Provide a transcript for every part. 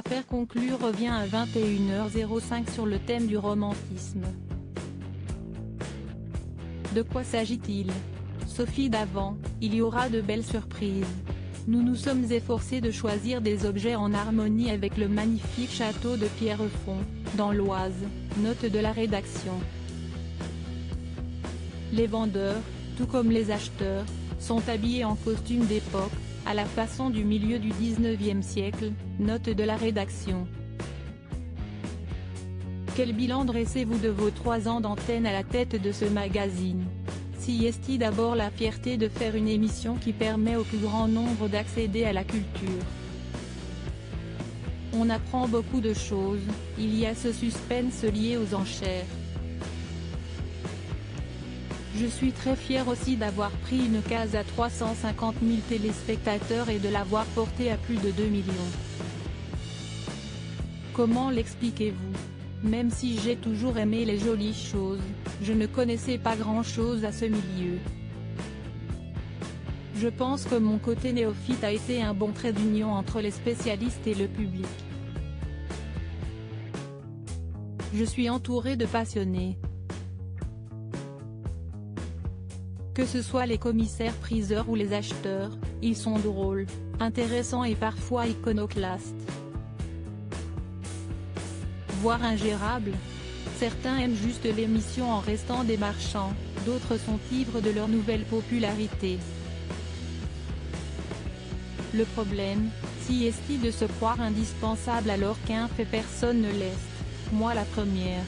Affaire conclue revient à 21h05 sur le thème du romantisme. De quoi s'agit-il? Sophie Davant, il y aura de belles surprises. Nous nous sommes efforcés de choisir des objets en harmonie avec le magnifique château de Pierrefonds, dans l'Oise, note de la rédaction. Les vendeurs, tout comme les acheteurs, sont habillés en costume d'époque, à la façon du milieu du 19e siècle, note de la rédaction. Quel bilan dressez-vous de vos 3 ans d'antenne à la tête de ce magazine? Si est-il d'abord la fierté de faire une émission qui permet au plus grand nombre d'accéder à la culture. On apprend beaucoup de choses, il y a ce suspense lié aux enchères. Je suis très fier aussi d'avoir pris une case à 350 000 téléspectateurs et de l'avoir portée à plus de 2 millions. Comment l'expliquez-vous? Même si j'ai toujours aimé les jolies choses, je ne connaissais pas grand-chose à ce milieu. Je pense que mon côté néophyte a été un bon trait d'union entre les spécialistes et le public. Je suis entouré de passionnés. Que ce soit les commissaires-priseurs ou les acheteurs, ils sont drôles, intéressants et parfois iconoclastes. Voire ingérables. Certains aiment juste l'émission en restant des marchands, d'autres sont ivres de leur nouvelle popularité. Le problème, si est-il de se croire indispensable alors qu'un fait personne ne l'est, moi la première.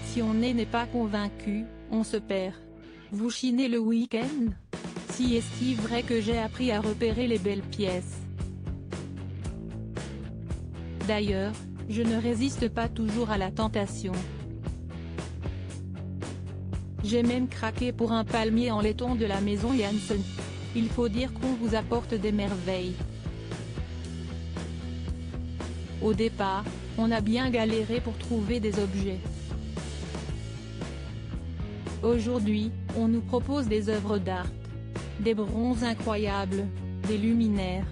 Si on n'est pas convaincu, on se perd. Vous chinez le week-end? Si est-il vrai que j'ai appris à repérer les belles pièces. D'ailleurs, je ne résiste pas toujours à la tentation. J'ai même craqué pour un palmier en laiton de la maison Janssen. Il faut dire qu'on vous apporte des merveilles. Au départ, on a bien galéré pour trouver des objets. Aujourd'hui, on nous propose des œuvres d'art. Des bronzes incroyables, des luminaires.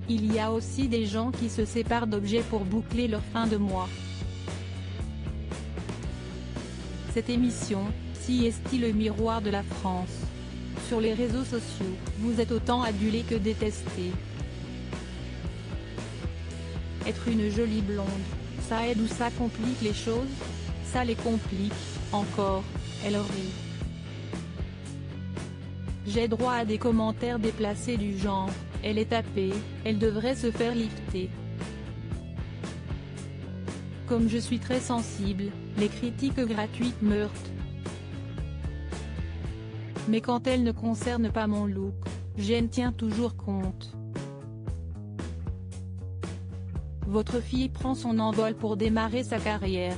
Il y a aussi des gens qui se séparent d'objets pour boucler leur fin de mois. Cette émission, si est-il le miroir de la France. Sur les réseaux sociaux, vous êtes autant adulé que détesté. Être une jolie blonde, ça aide ou ça complique les choses? Ça les complique, encore, elle rit. J'ai droit à des commentaires déplacés du genre, elle est tapée, elle devrait se faire lifter. Comme je suis très sensible, les critiques gratuites me heurtent. Mais quand elles ne concernent pas mon look, j'en tiens toujours compte. Votre fille prend son envol pour démarrer sa carrière.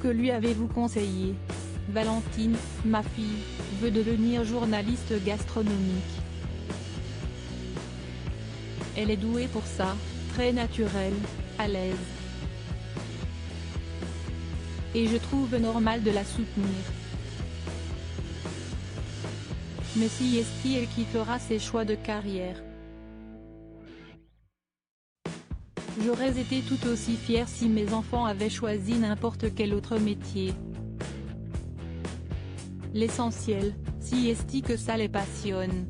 Que lui avez-vous conseillé? Valentine, ma fille, veut devenir journaliste gastronomique. Elle est douée pour ça, très naturelle, à l'aise. Et je trouve normal de la soutenir. Mais si est-il elle qui fera ses choix de carrière? J'aurais été tout aussi fière si mes enfants avaient choisi n'importe quel autre métier. L'essentiel, si est-il que ça les passionne.